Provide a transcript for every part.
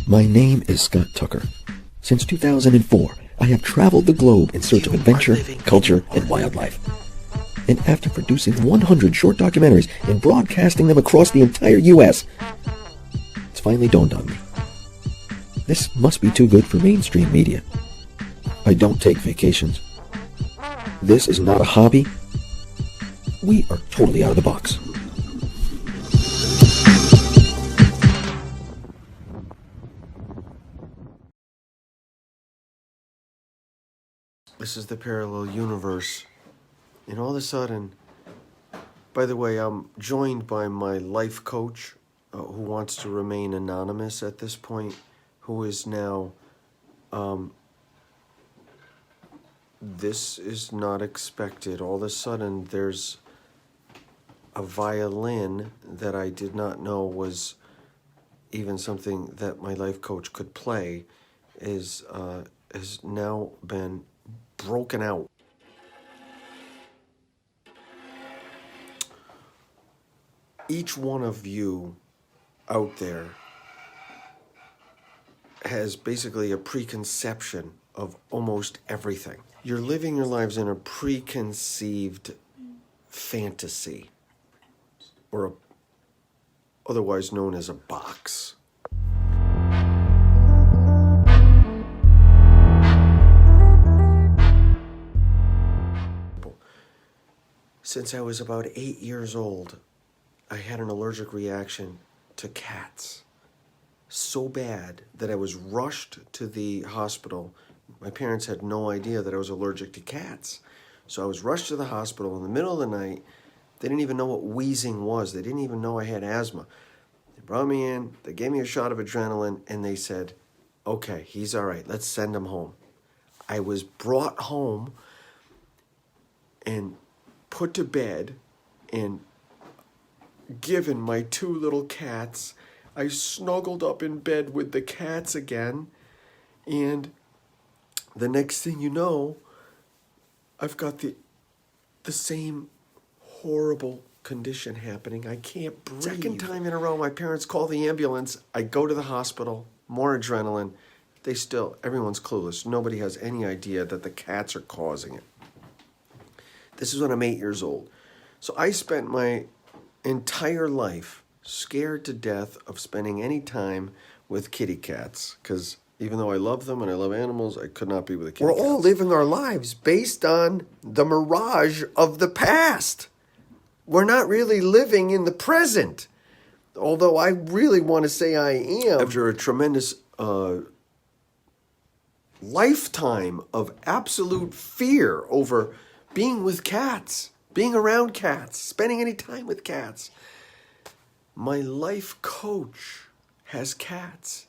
My name is Scott Tucker. Since 2004, I have traveled the globe in search of adventure, culture, and wildlife. And after producing 100 short documentaries and broadcasting them across the entire U.S., it's finally dawned on me. This must be too good for mainstream media. I don't take vacations. This is not a hobby. We are totally out of the box. This is the parallel universe. And all of a sudden, by the way, I'm joined by my life coach, who wants to remain anonymous at this point, who is now, this is not expected. All of a sudden, there's a violin that I did not know was even something that my life coach could play, has now been broken out. Each one of you out there has basically a preconception of almost everything. You're living your lives in a preconceived fantasy, or otherwise known as a box. Since I was about 8 years old, I had an allergic reaction to cats. So bad that I was rushed to the hospital. My parents had no idea that I was allergic to cats. So I was rushed to the hospital in the middle of the night. They didn't even know what wheezing was. They didn't even know I had asthma. They brought me in, they gave me a shot of adrenaline, and they said, okay, he's all right, let's send him home. I was brought home and put to bed and given my 2 little cats. I snuggled up in bed with the cats again, and the next thing you know, I've got the same horrible condition happening. I can't breathe. Second time in a row, my parents call the ambulance. I go to the hospital, more adrenaline. Everyone's clueless. Nobody has any idea that the cats are causing it. This is when I'm 8 years old. So I spent my entire life scared to death of spending any time with kitty cats, because even though I love them and I love animals, I could not be with a kitty cat. We're all living our lives based on the mirage of the past. We're not really living in the present, although I really want to say I am. After a tremendous lifetime of absolute fear over being with cats, being around cats, spending any time with cats. My life coach has cats.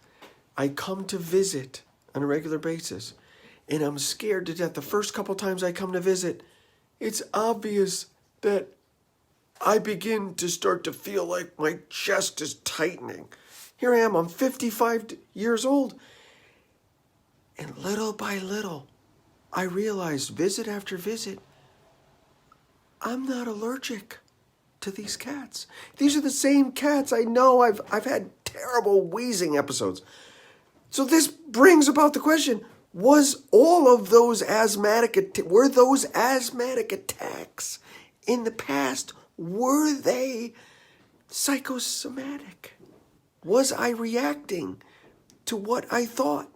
I come to visit on a regular basis, and I'm scared to death. The first couple times I come to visit, it's obvious that I begin to start to feel like my chest is tightening. Here I am, I'm 55 years old, and little by little, I realized, visit after visit, I'm not allergic to these cats. These are the same cats. I know I've had terrible wheezing episodes. So this brings about the question, was all of those were those asthmatic attacks in the past, were they psychosomatic? Was I reacting to what I thought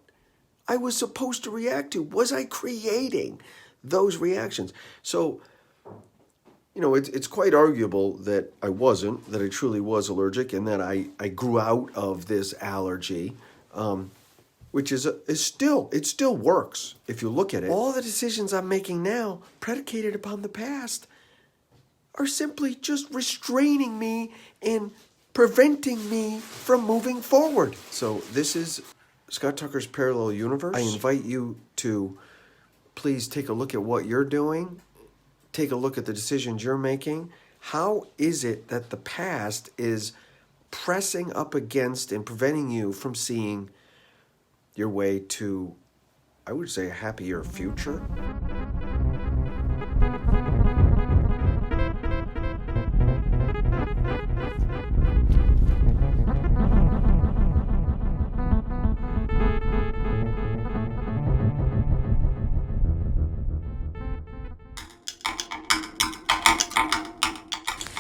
I was supposed to react to? Was I creating those reactions? So, it's quite arguable that I wasn't, that I truly was allergic, and that I grew out of this allergy, which it still works if you look at it. All the decisions I'm making now, predicated upon the past, are simply just restraining me and preventing me from moving forward. So this is Scott Tucker's Parallel Universe. I invite you to please take a look at what you're doing. Take a look at the decisions you're making, How is it that the past is pressing up against and preventing you from seeing your way to, I would say, a happier future?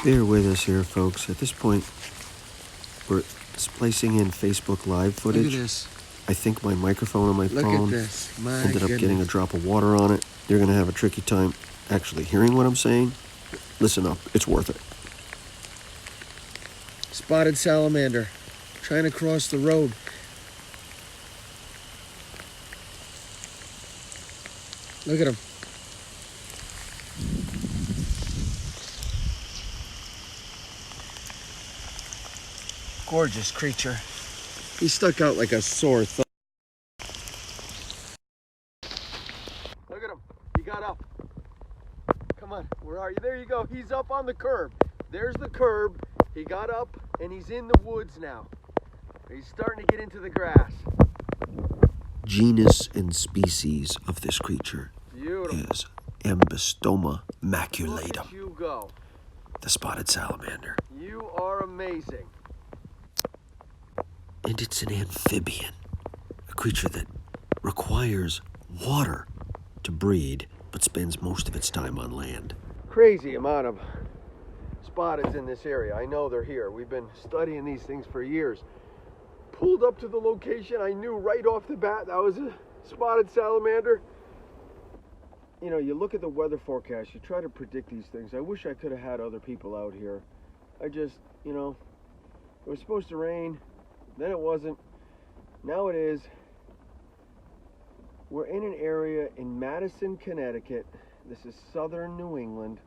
Bear with us here, folks. At this point, we're splicing in Facebook Live footage. Look at this. I think my microphone on my Look phone at this. My ended up goodness. getting a drop of water on it. You're going to have a tricky time actually hearing what I'm saying. Listen up. It's worth it. Spotted salamander trying to cross the road. Look at him. Gorgeous creature. He stuck out like a sore thumb. Look at him. He got up. Come on. Where are you? There you go. He's up on the curb. There's the curb. He got up and he's in the woods now. He's starting to get into the grass. Genus and species of this creature Beautiful. is Ambystoma Look maculatum, at you go. the spotted salamander. You are amazing. And it's an amphibian, a creature that requires water to breed, but spends most of its time on land. Crazy amount of spotteds in this area. I know they're here. We've been studying these things for years. Pulled up to the location, I knew right off the bat that was a spotted salamander. You know, you look at the weather forecast, you try to predict these things. I wish I could have had other people out here. I just, it was supposed to rain, then it wasn't, now it is. We're in an area in Madison, Connecticut. This is southern New England,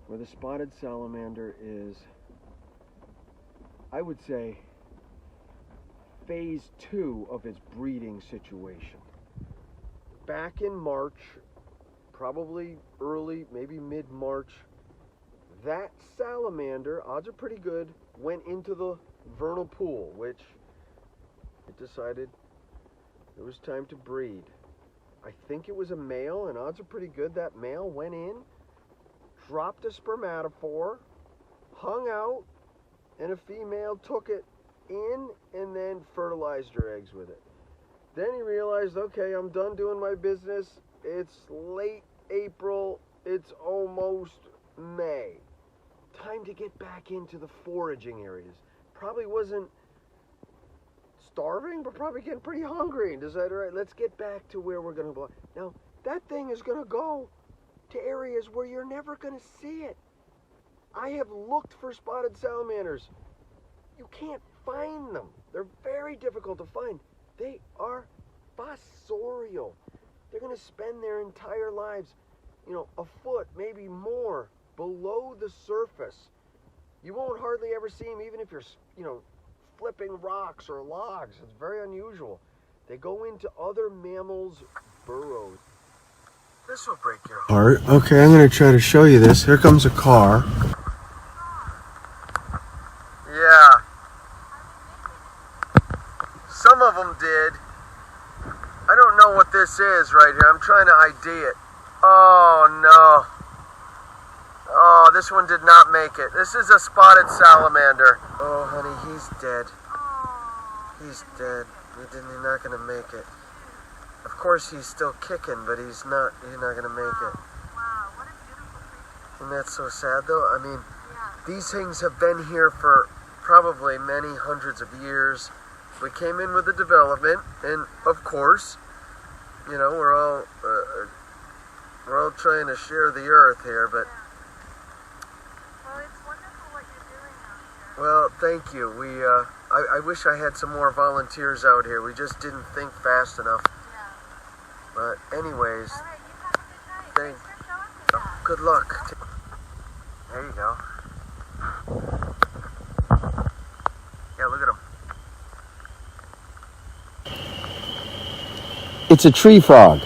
where the spotted salamander is, I would say, phase 2 of its breeding situation. Back in March, probably early, maybe mid-March, that salamander, odds are pretty good, went into the vernal pool, which it decided it was time to breed. I think it was a male, and odds are pretty good that male went in, dropped a spermatophore, hung out, and a female took it in and then fertilized her eggs with it. Then he realized, okay, I'm done doing my business. It's late April. It's almost May. Time to get back into the foraging areas. Probably wasn't starving, but probably getting pretty hungry and decided, all right, let's get back to where we're going to go. Now, that thing is going to go to areas where you're never going to see it. I have looked for spotted salamanders. You can't find them. They're very difficult to find. They are fossorial. They're going to spend their entire lives, a foot, maybe more, below the surface. You won't hardly ever see them, even if you're, flipping rocks or logs. It's very unusual. They go into other mammals' burrows. This will break your heart. Okay, I'm going to try to show you this. Here comes a car. Yeah. Some of them did. I don't know what this is right here. I'm trying to ID it. Oh, no. Oh, this one did not make it. This is a spotted salamander. Oh, honey, he's dead. He's dead. He's not going to make it. Of course, he's still kicking, but he's not going to make it. Wow, what a beautiful creature. Isn't that so sad, though? I mean, these things have been here for probably many hundreds of years. We came in with the development, and of course, we're all trying to share the earth here, but Well, it's wonderful what you're doing out here. well, thank you. I wish I had some more volunteers out here. We just didn't think fast enough. Yeah. But anyways, All right, you have a good night. Thank- Thanks for showing me that. good luck. There you go. Yeah, look at him. It's a tree frog.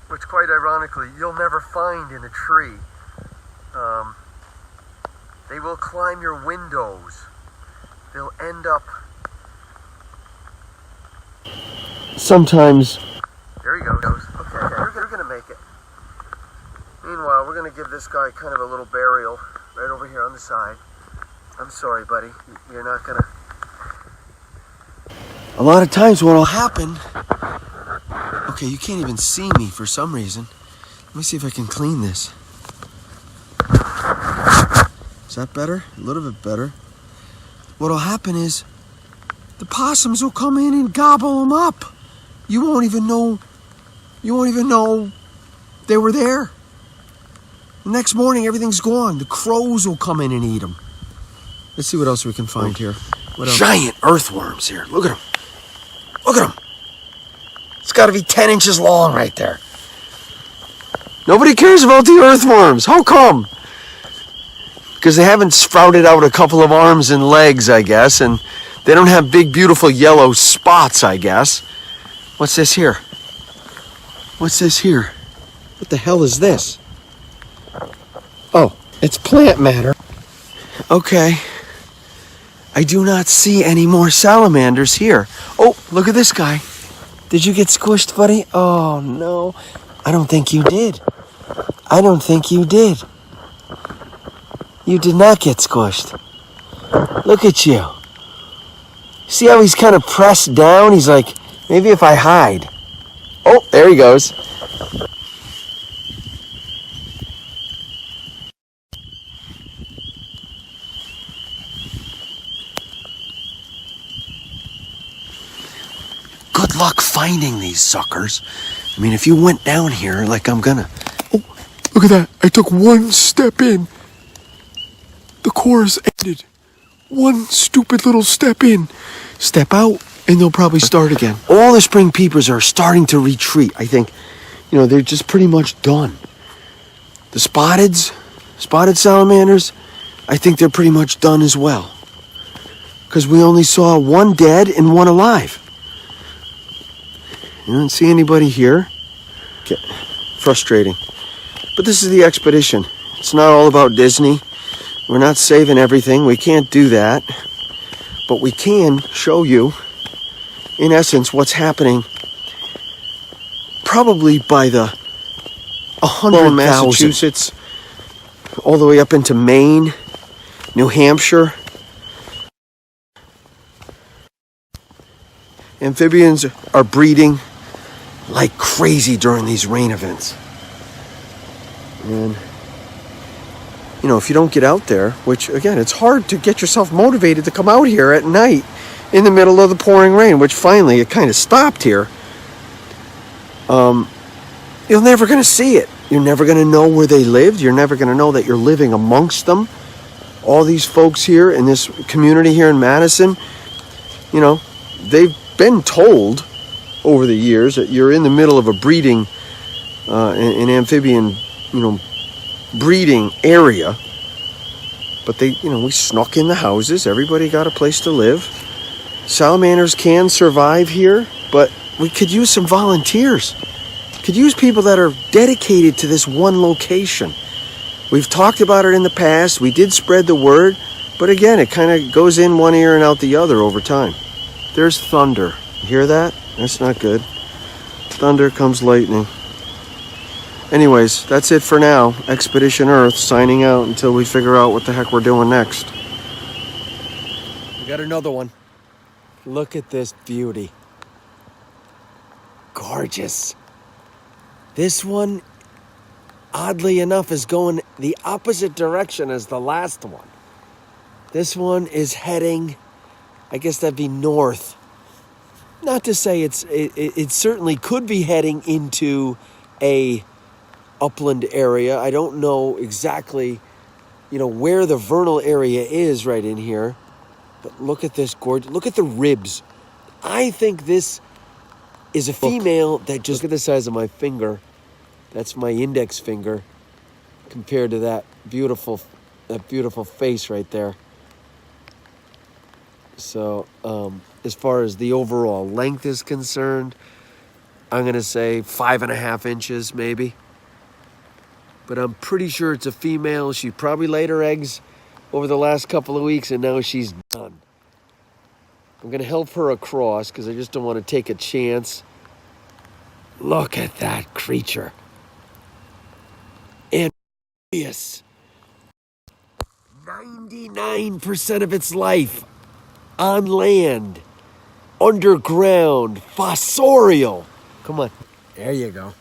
Which, quite ironically, you'll never find in a tree. climb your windows. They'll end up... Sometimes... There he goes. Okay, you're gonna make it. Meanwhile, we're gonna give this guy kind of a little burial right over here on the side. I'm sorry, buddy. You're not gonna... A lot of times what'll happen... Okay, you can't even see me for some reason. Let me see if I can clean this. Is that better? A little bit better. What'll happen is the possums will come in and gobble them up. You won't even know they were there. The next morning, everything's gone. The crows will come in and eat them. Let's see what else we can find here. What else? Giant earthworms here. Look at them. Look at them. It's got to be 10 inches long right there. Nobody cares about the earthworms. How come? Because they haven't sprouted out a couple of arms and legs, I guess, and they don't have big, beautiful yellow spots, I guess. What's this here? What's this here? What the hell is this? Oh, it's plant matter. Okay. I do not see any more salamanders here. Oh, look at this guy. Did you get squished, buddy? Oh, no. I don't think you did. I don't think you did. You did not get squished. Look at you. See how he's kind of pressed down? He's like, maybe if I hide. Oh, there he goes. Good luck finding these suckers. I mean, if you went down here like I'm gonna... Oh, look at that. I took one step in. The chorus ended. One stupid little step in. Step out, and they'll probably start again. All the spring peepers are starting to retreat. I think, they're just pretty much done. The spotted salamanders, I think they're pretty much done as well. Because we only saw one dead and one alive. You don't see anybody here. Frustrating. But this is the expedition. It's not all about Disney. We're not saving everything. We can't do that. But we can show you, in essence, what's happening probably by the 100,000. Massachusetts, all the way up into Maine, New Hampshire. Amphibians are breeding like crazy during these rain events. And, if you don't get out there, which, again, it's hard to get yourself motivated to come out here at night in the middle of the pouring rain, which finally it kind of stopped here. You're never going to see it. You're never going to know where they lived. You're never going to know that you're living amongst them. All these folks here in this community here in Madison, they've been told over the years that you're in the middle of a breeding, an amphibian, breeding area. But we snuck in the houses. Everybody got a place to live. Salamanders can survive here, but we could use some volunteers. Could use people that are dedicated to this one location. We've talked about it in the past. We did spread the word, but again, it kind of goes in one ear and out the other over time. There's thunder. You hear that? That's not good. Thunder comes lightning. Anyways, that's it for now. Expedition Earth signing out until we figure out what the heck we're doing next. We got another one. Look at this beauty. Gorgeous. This one, oddly enough, is going the opposite direction as the last one. This one is heading, I guess that'd be north. Not to say it certainly could be heading into a upland area. I don't know exactly, where the vernal area is right in here. But look at this gorgeous. Look at the ribs. I think this is a female that just... Look at the size of my finger. That's my index finger compared to that beautiful face right there. So, as far as the overall length is concerned, I'm going to say 5.5 inches maybe. But I'm pretty sure it's a female. She probably laid her eggs over the last couple of weeks, and now she's done. I'm going to help her across because I just don't want to take a chance. Look at that creature. And 99% of its life on land, underground, fossorial. Come on. There you go.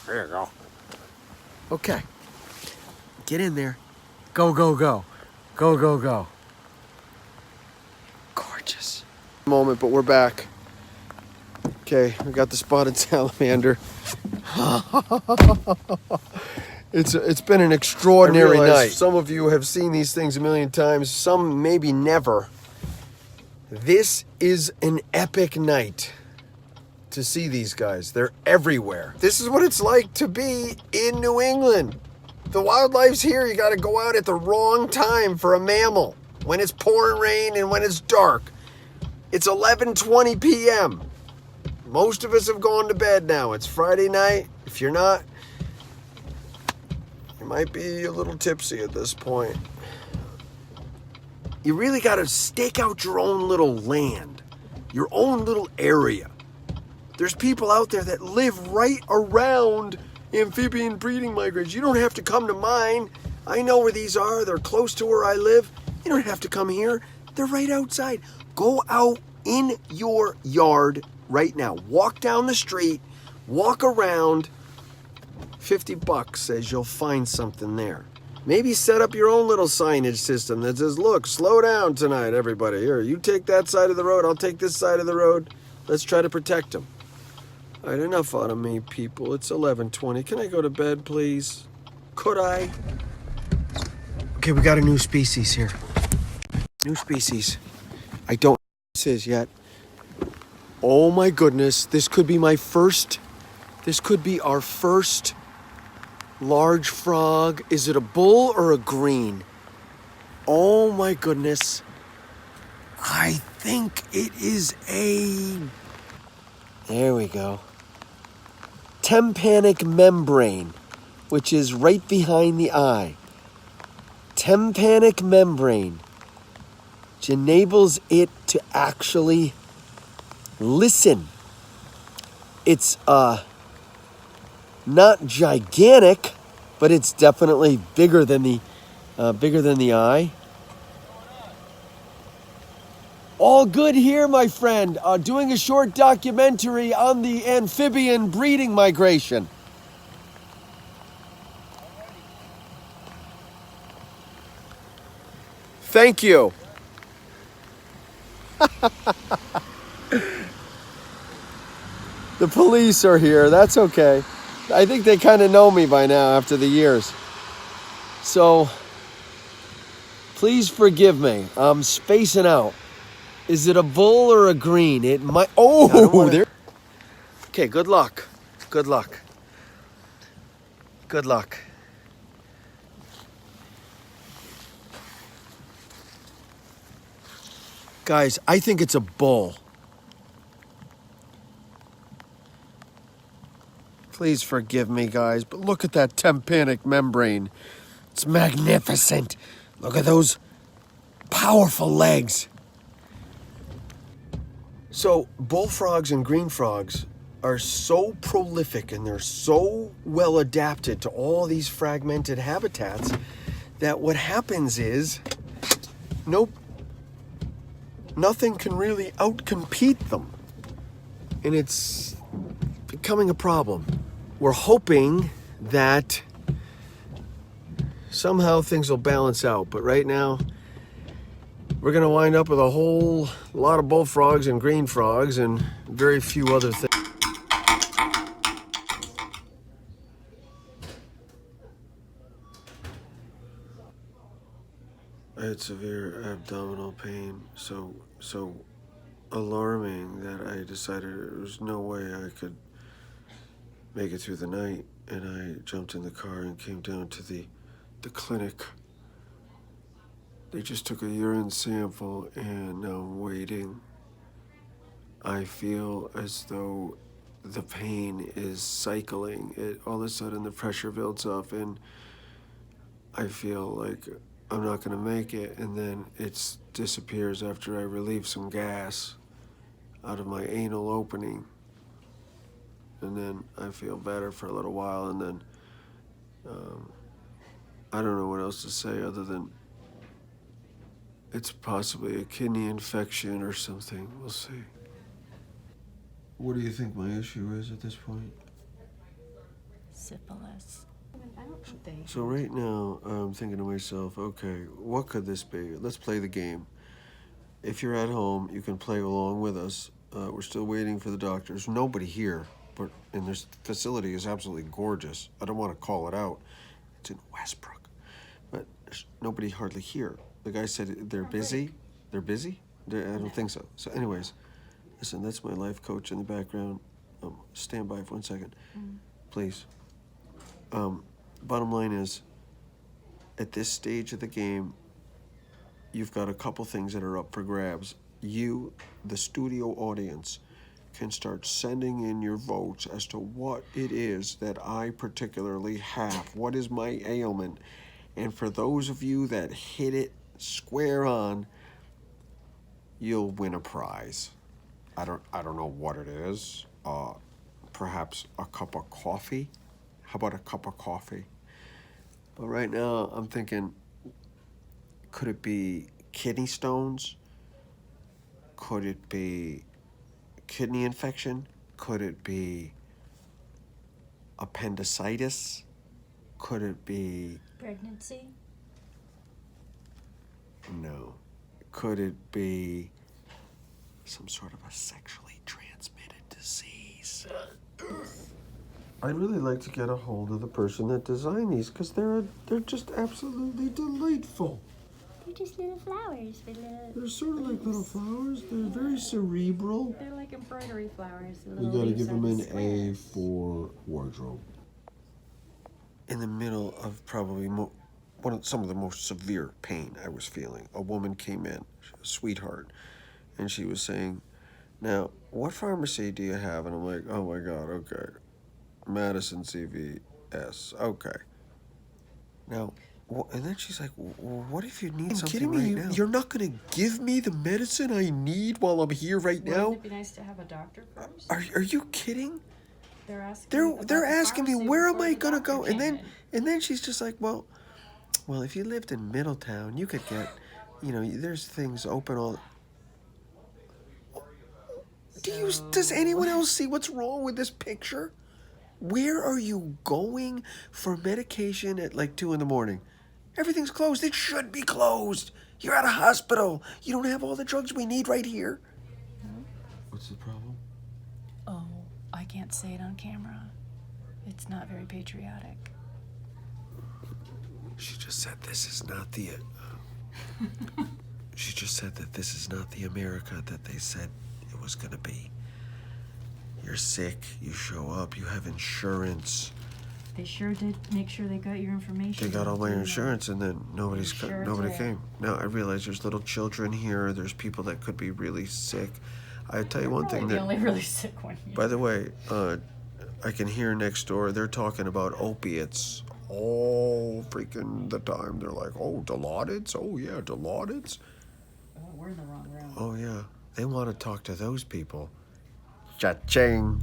There you go. Okay. Get in there. Go, go, go. Go, go, go. Gorgeous. Moment, but we're back. Okay, we got the spotted salamander. It's been an extraordinary night. Some of you have seen these things a million times, some maybe never. This is an epic night to see these guys. They're everywhere. This is what it's like to be in New England. The wildlife's here. You got to go out at the wrong time for a mammal. When it's pouring rain and when it's dark. It's 11:20 p.m. Most of us have gone to bed now. It's Friday night. If you're not, you might be a little tipsy at this point. You really got to stake out your own little land, your own little area. There's people out there that live right around amphibian breeding migrants. You don't have to come to mine. I know where these are. They're close to where I live. You don't have to come here. They're right outside. Go out in your yard right now. Walk down the street. Walk around. $50 says you'll find something there. Maybe set up your own little signage system that says, look, slow down tonight, everybody. Here, you take that side of the road. I'll take this side of the road. Let's try to protect them. All right, enough out of me, people. It's 11:20. Can I go to bed, please? Could I? Okay, we got a new species here. New species. I don't know what this is yet. Oh my goodness, this could be our first large frog. Is it a bull or a green? Oh my goodness. I think it is there we go. Tympanic membrane, which is right behind the eye. Tympanic membrane, which enables it to actually listen. It's not gigantic, but it's definitely bigger than the eye. All good here, my friend. Doing a short documentary on the amphibian breeding migration. Thank you. The police are here. That's okay. I think they kind of know me by now after the years. So, please forgive me. I'm spacing out. Is it a bull or a green? It might... Oh, there... Okay, good luck. Good luck. Good luck. Guys, I think it's a bull. Please forgive me, guys, but look at that tympanic membrane. It's magnificent. Look at those powerful legs. So, bullfrogs and green frogs are so prolific and they're so well adapted to all these fragmented habitats that what happens is nothing can really outcompete them. And it's becoming a problem. We're hoping that somehow things will balance out, but right now we're going to wind up with a whole lot of bullfrogs and green frogs and very few other things. I had severe abdominal pain, so alarming that I decided there was no way I could make it through the night, and I jumped in the car and came down to the clinic. They just took a urine sample and now I'm waiting. I feel as though the pain is cycling. All of a sudden the pressure builds up and I feel like I'm not gonna make it, and then it disappears after I relieve some gas out of my anal opening. And then I feel better for a little while, and then I don't know what else to say other than it's possibly a kidney infection or something. We'll see. What do you think my issue is at this point? Syphilis. I don't think they. So right now, I'm thinking to myself, okay, what could this be? Let's play the game. If you're at home, you can play along with us. We're still waiting for the doctor. There's nobody here, and this facility is absolutely gorgeous. I don't want to call it out. It's in Westbrook, but there's nobody hardly here. The guy said they're busy. They're busy? I don't think so. So anyways, listen, that's my life coach in the background. Stand by for 1 second, please. Bottom line is, at this stage of the game, you've got a couple things that are up for grabs. You, the studio audience, can start sending in your votes as to what it is that I particularly have. What is my ailment? And for those of you that hit it square on, you'll win a prize. I don't know what it is. Perhaps a cup of coffee. How about a cup of coffee? But right now, I'm thinking, could it be kidney stones? Could it be kidney infection? Could it be appendicitis? Could it be... Pregnancy? No. Could it be some sort of a sexually transmitted disease? I'd really like to get a hold of the person that designed these, because they're just absolutely delightful. They're just little flowers with little... They're sort of like little flowers. They're very cerebral. They're like embroidery flowers. You gotta give them an A for wardrobe. In the middle of probably some of the most severe pain I was feeling, a woman came in, a sweetheart, and she was saying, "Now, what pharmacy do you have?" And I'm like, "Oh my God, okay. Madison CVS, okay." Now, and then she's like, "What if you need something right now?" You're not gonna give me the medicine I need while I'm here right now? Wouldn't it be nice to have a doctor first? Are you kidding? They're asking. They're asking me, where am I gonna go? And And then she's just like, well, if you lived in Middletown, you could get, there's things open all. Does anyone else see what's wrong with this picture? Where are you going for medication at like 2 a.m? Everything's closed. It should be closed. You're at a hospital. You don't have all the drugs we need right here. What's the problem? Oh, I can't say it on camera. It's not very patriotic. She just said this is not the... She just said that this is not the America that they said it was going to be. You're sick, you show up, you have insurance. They sure did make sure they got your information. They got all my insurance, and then nobody came. Now I realize there's little children here. There's people that could be really sick. I tell you one thing the only really sick one here. By the way, I can hear next door. They're talking about opiates all freaking the time. They're like, "Oh, Dilaudid? Oh yeah, Dilaudid." Oh, we're in the wrong room. Oh yeah, they want to talk to those people. Cha-ching.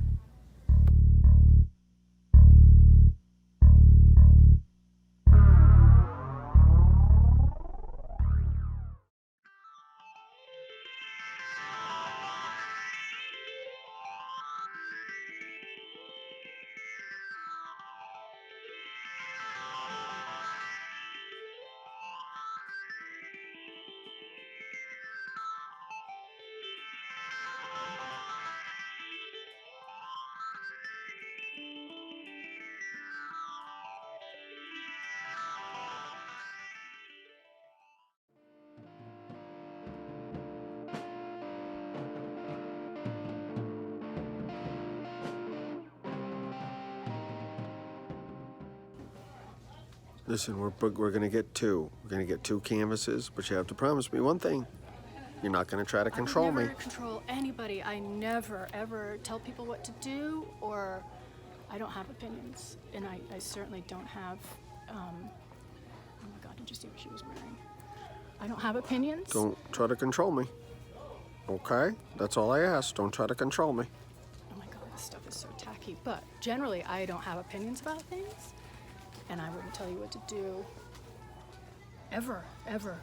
Listen, we're gonna get two. We're gonna get 2 canvases, but you have to promise me one thing. You're not gonna try to control me. I never control anybody. I never, ever tell people what to do, or I don't have opinions. And I certainly don't have, oh my God, Did you see what she was wearing? I don't have opinions. Don't try to control me. Okay? That's all I ask. Don't try to control me. Oh my God, this stuff is so tacky. But generally, I don't have opinions about things, and I wouldn't tell you what to do. Ever, ever.